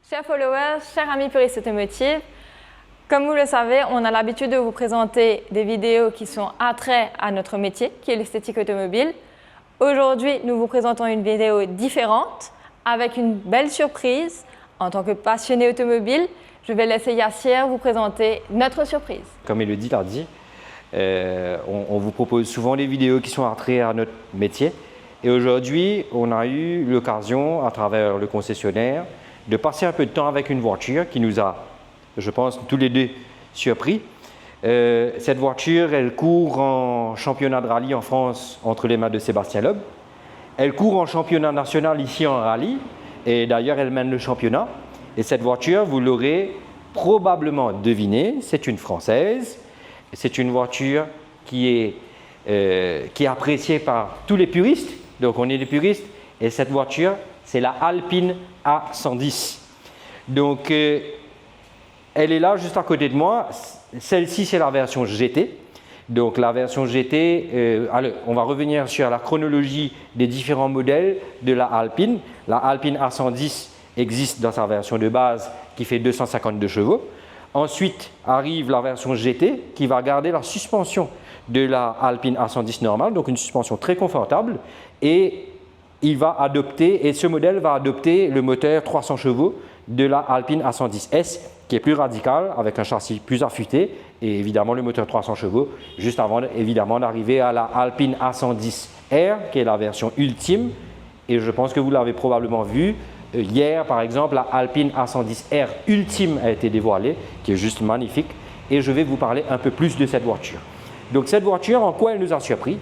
Chers followers, chers amis puristes automotifs, comme vous le savez, on a l'habitude de vous présenter des vidéos qui sont attraits à notre métier, qui est l'esthétique automobile. Aujourd'hui, nous vous présentons une vidéo différente, avec une belle surprise. En tant que passionné automobile, je vais laisser Yassir vous présenter notre surprise. Comme Elodie l'a dit, on vous propose souvent des vidéos qui sont attraits à notre métier. Et aujourd'hui, on a eu l'occasion, à travers le concessionnaire, de passer un peu de temps avec une voiture qui nous a, je pense, tous les deux surpris. Cette voiture, elle court en championnat de rallye en France entre les mains de Sébastien Loeb. Elle court en championnat national ici en rallye et d'ailleurs elle mène le championnat. Et cette voiture, vous l'aurez probablement deviné, c'est une Française. C'est une voiture qui est appréciée par tous les puristes. Donc on est des puristes et cette voiture, c'est la Alpine A110. Donc elle est là juste à côté de moi. Celle-ci, c'est la version GT. Donc la version GT, allez, on va revenir sur la chronologie des différents modèles de la Alpine. La Alpine A110 existe dans sa version de base qui fait 252 chevaux. Ensuite arrive la version GT qui va garder la suspension de la Alpine A110 normale, donc une suspension très confortable. Et il va adopter, et ce modèle va adopter le moteur 300 chevaux de la Alpine A110S qui est plus radical avec un châssis plus affûté et évidemment le moteur 300 chevaux juste avant évidemment d'arriver à la Alpine A110R qui est la version ultime et je pense que vous l'avez probablement vu hier par exemple la Alpine A110R ultime a été dévoilée qui est juste magnifique et je vais vous parler un peu plus de cette voiture. Donc cette voiture, en quoi elle nous a surpris?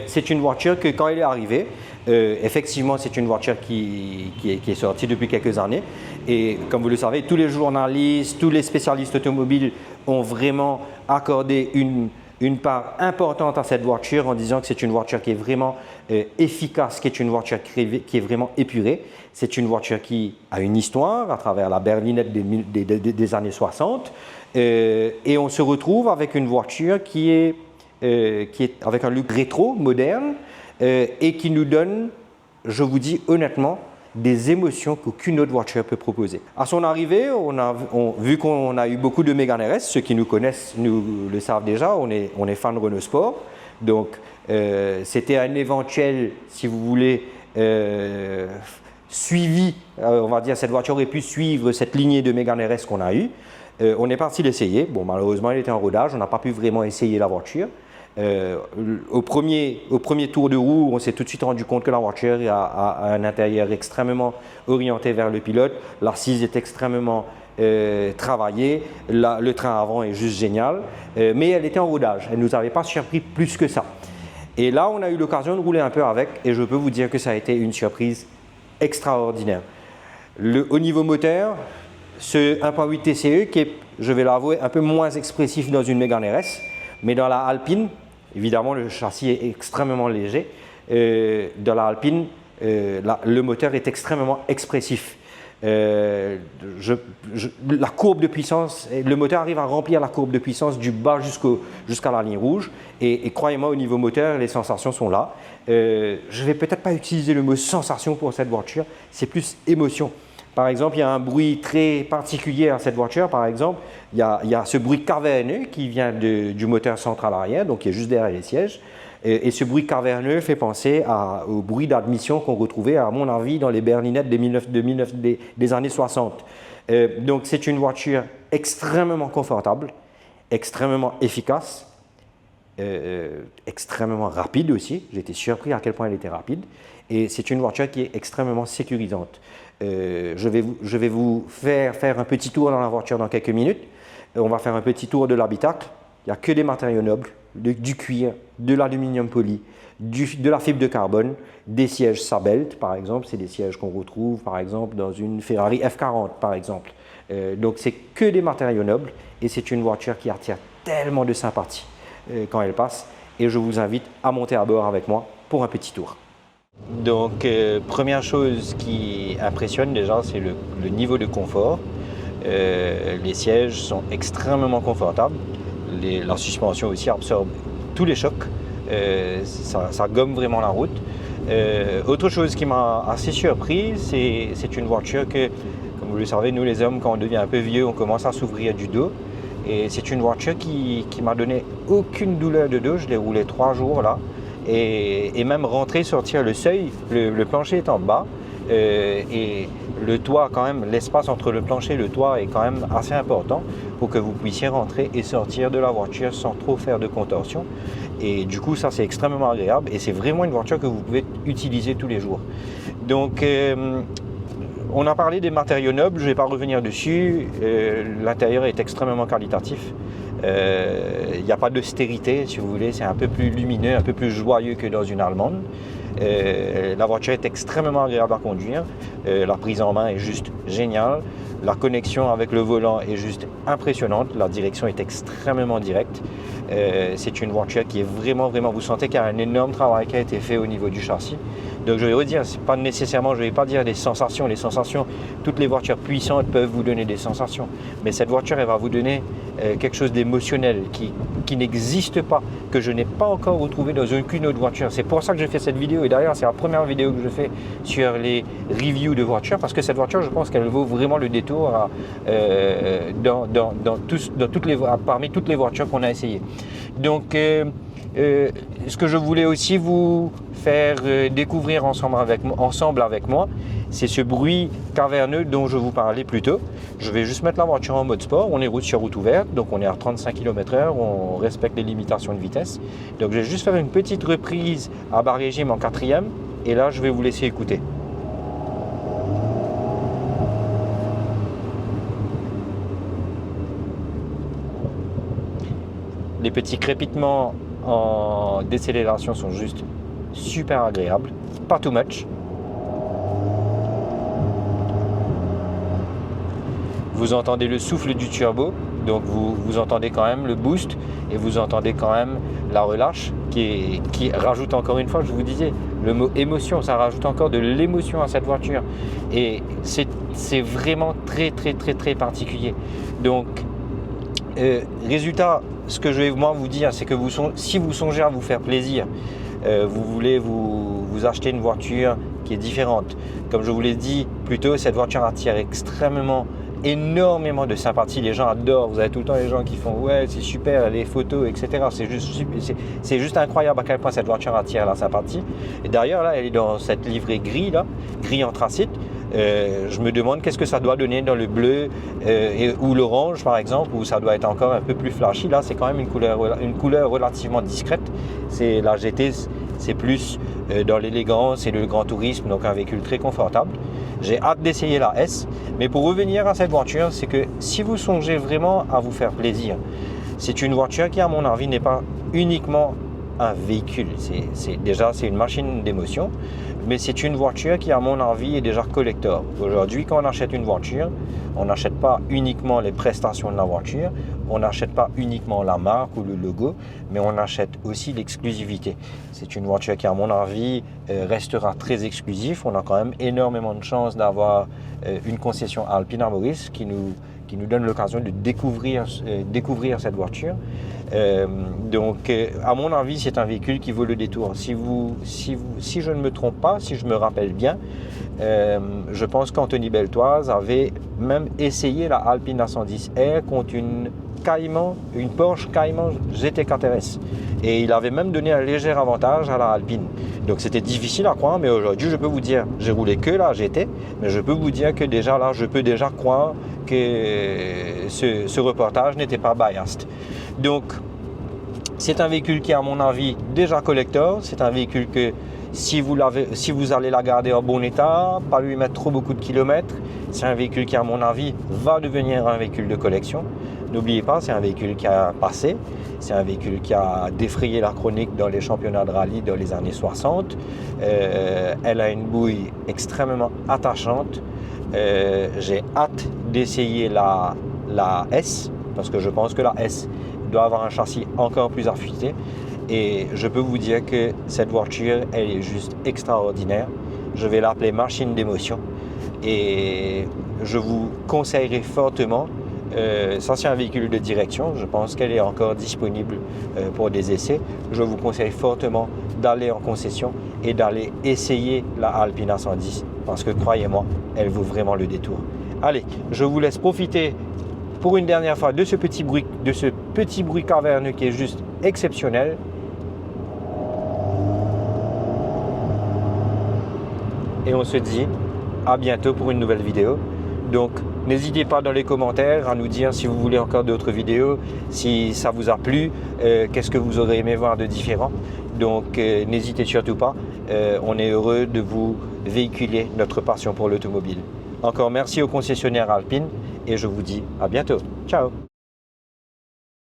C'est une voiture que quand elle est arrivée, effectivement, c'est une voiture qui est sortie depuis quelques années. Et comme vous le savez, tous les journalistes, tous les spécialistes automobiles ont vraiment accordé une part importante à cette voiture en disant que c'est une voiture qui est vraiment efficace, qui est une voiture qui est vraiment épurée. C'est une voiture qui a une histoire à travers la berlinette des années 60. Et on se retrouve avec une voiture qui est avec un look rétro, moderne, et qui nous donne, je vous dis honnêtement, des émotions qu'aucune autre voiture peut proposer. À son arrivée, vu qu'on a eu beaucoup de Mégane RS, ceux qui nous connaissent nous le savent déjà, on est fan de Renault Sport. Donc c'était un éventuel, si vous voulez, suivi, on va dire, cette voiture aurait pu suivre cette lignée de Mégane RS qu'on a eue. On est parti l'essayer. Bon, malheureusement, elle était en rodage, on n'a pas pu vraiment essayer la voiture. Au premier tour de roue, on s'est tout de suite rendu compte que la voiture a un intérieur extrêmement orienté vers le pilote. L'assise est extrêmement travaillée. Le train avant est juste génial. Mais elle était en rodage. Elle ne nous avait pas surpris plus que ça. Et là, on a eu l'occasion de rouler un peu avec. Et je peux vous dire que ça a été une surprise extraordinaire. Au niveau moteur, ce 1.8 TCE qui est, je vais l'avouer, un peu moins expressif dans une Mégane RS. Mais dans la Alpine, évidemment, le châssis est extrêmement léger. Dans la Alpine, le moteur est extrêmement expressif. La courbe de puissance, le moteur arrive à remplir la courbe de puissance du bas jusqu'à la ligne rouge. Et croyez-moi, au niveau moteur, les sensations sont là. Je ne vais peut-être pas utiliser le mot sensation pour cette voiture, c'est plus émotion. Par exemple, il y a un bruit très particulier à cette voiture. Par exemple, il y a ce bruit caverneux qui vient du moteur central arrière, donc qui est juste derrière les sièges. Et ce bruit caverneux fait penser au bruit d'admission qu'on retrouvait, à mon avis, dans les berlinettes des années 60. Donc, c'est une voiture extrêmement confortable, extrêmement efficace, extrêmement rapide aussi. J'ai été surpris à quel point elle était rapide. Et c'est une voiture qui est extrêmement sécurisante. Je vais vous faire un petit tour dans la voiture dans quelques minutes. On va faire un petit tour de l'habitacle. Il n'y a que des matériaux nobles, du cuir, de l'aluminium poli, de la fibre de carbone, des sièges Sabelt par exemple. C'est des sièges qu'on retrouve par exemple dans une Ferrari F40 par exemple. Donc c'est que des matériaux nobles et c'est une voiture qui attire tellement de sympathie quand elle passe. Et je vous invite à monter à bord avec moi pour un petit tour. Donc, première chose qui impressionne déjà, c'est le niveau de confort. Les sièges sont extrêmement confortables. La suspension aussi absorbe tous les chocs. Ça gomme vraiment la route. Autre chose qui m'a assez surpris, c'est une voiture que, Comme vous le savez, nous les hommes, quand on devient un peu vieux, on commence à s'ouvrir du dos. Et c'est une voiture qui m'a donné aucune douleur de dos. Je l'ai roulé 3 jours là. Et même rentrer, sortir le seuil, le plancher est en bas. Et le toit quand même, l'espace entre le plancher et le toit est quand même assez important pour que vous puissiez rentrer et sortir de la voiture sans trop faire de contorsion. Et du coup, ça c'est extrêmement agréable et c'est vraiment une voiture que vous pouvez utiliser tous les jours. Donc, on a parlé des matériaux nobles, je ne vais pas revenir dessus. L'intérieur est extrêmement qualitatif. Il n'y a pas d'austérité, si vous voulez, c'est un peu plus lumineux, un peu plus joyeux que dans une allemande. La voiture est extrêmement agréable à conduire, la prise en main est juste géniale, la connexion avec le volant est juste impressionnante, la direction est extrêmement directe. C'est une voiture qui est vraiment, vous sentez qu'il y a un énorme travail qui a été fait au niveau du châssis. Donc je vais redire, c'est pas nécessairement, je ne vais pas dire des sensations, les sensations, toutes les voitures puissantes peuvent vous donner des sensations, mais cette voiture elle va vous donner quelque chose d'émotionnel qui n'existe pas, que je n'ai pas encore retrouvé dans aucune autre voiture. C'est pour ça que j'ai fait cette vidéo et d'ailleurs c'est la première vidéo que je fais sur les reviews de voitures parce que cette voiture je pense qu'elle vaut vraiment le détour parmi toutes les voitures qu'on a essayées. Donc ce que je voulais aussi vous faire découvrir ensemble avec moi, c'est ce bruit caverneux dont je vous parlais plus tôt. Je vais juste mettre la voiture en mode sport, on est sur route ouverte, donc on est à 35 km/h, on respecte les limitations de vitesse. Donc je vais juste faire une petite reprise à bas régime en 4e et là je vais vous laisser écouter. Les petits crépitements en décélération sont juste super agréables, pas too much. Vous entendez le souffle du turbo, donc vous entendez quand même le boost et vous entendez quand même la relâche qui rajoute encore une fois, je vous disais, le mot émotion, ça rajoute encore de l'émotion à cette voiture et c'est vraiment très particulier. Donc résultat, ce que je vais moi vous dire, c'est que si vous songez à vous faire plaisir, vous voulez vous acheter une voiture qui est différente. Comme je vous l'ai dit plus tôt, cette voiture attire énormément de sympathie. Les gens adorent. Vous avez tout le temps les gens qui font ouais c'est super, les photos, etc. C'est juste incroyable à quel point cette voiture attire la sympathie. Et d'ailleurs là, elle est dans cette livrée gris là, gris anthracite. Je me demande qu'est-ce que ça doit donner dans le bleu ou l'orange par exemple, où ça doit être encore un peu plus flashy. Là c'est quand même une couleur relativement discrète. C'est la GT, c'est plus dans l'élégance et le grand tourisme, donc un véhicule très confortable. J'ai hâte d'essayer la S, mais pour revenir à cette voiture, c'est que si vous songez vraiment à vous faire plaisir, c'est une voiture qui à mon avis n'est pas uniquement un véhicule, c'est une machine d'émotion, mais c'est une voiture qui à mon avis est déjà collector. Aujourd'hui, quand on achète une voiture, on n'achète pas uniquement les prestations de la voiture, on n'achète pas uniquement la marque ou le logo, mais on achète aussi l'exclusivité. C'est une voiture qui à mon avis restera très exclusive. On a quand même énormément de chance d'avoir une concession Alpine Arboris qui nous donne l'occasion de découvrir cette voiture. Donc à mon avis c'est un véhicule qui vaut le détour. Si je ne me trompe pas, si je me rappelle bien, je pense qu'Anthony Beltoise avait même essayé la Alpine A110R contre une Porsche Cayman GT4 RS et il avait même donné un léger avantage à la Alpine. Donc c'était difficile à croire, mais aujourd'hui je peux vous dire, j'ai roulé que la GT, mais je peux vous dire que déjà là je peux déjà croire que ce reportage n'était pas biased. Donc c'est un véhicule qui est à mon avis déjà collector, c'est un véhicule que si vous allez la garder en bon état, pas lui mettre trop beaucoup de kilomètres, c'est un véhicule qui à mon avis va devenir un véhicule de collection. N'oubliez pas, c'est un véhicule qui a passé, c'est un véhicule qui a défrayé la chronique dans les championnats de rallye dans les années 60. Elle a une bouille extrêmement attachante. J'ai hâte d'essayer la S, parce que je pense que la S doit avoir un châssis encore plus affûté. Et je peux vous dire que cette voiture, elle est juste extraordinaire. Je vais l'appeler machine d'émotion. Et je vous conseillerais fortement, ça c'est un véhicule de direction, je pense qu'elle est encore disponible pour des essais. Je vous conseille fortement d'aller en concession et d'aller essayer la Alpine A110 parce que croyez-moi, elle vaut vraiment le détour. Allez, je vous laisse profiter pour une dernière fois de ce petit bruit caverneux qui est juste exceptionnel. Et on se dit à bientôt pour une nouvelle vidéo. Donc n'hésitez pas dans les commentaires à nous dire si vous voulez encore d'autres vidéos, si ça vous a plu, qu'est-ce que vous aurez aimé voir de différent. Donc n'hésitez surtout pas, on est heureux de vous véhiculer notre passion pour l'automobile. Encore merci au concessionnaire Alpine et je vous dis à bientôt. Ciao!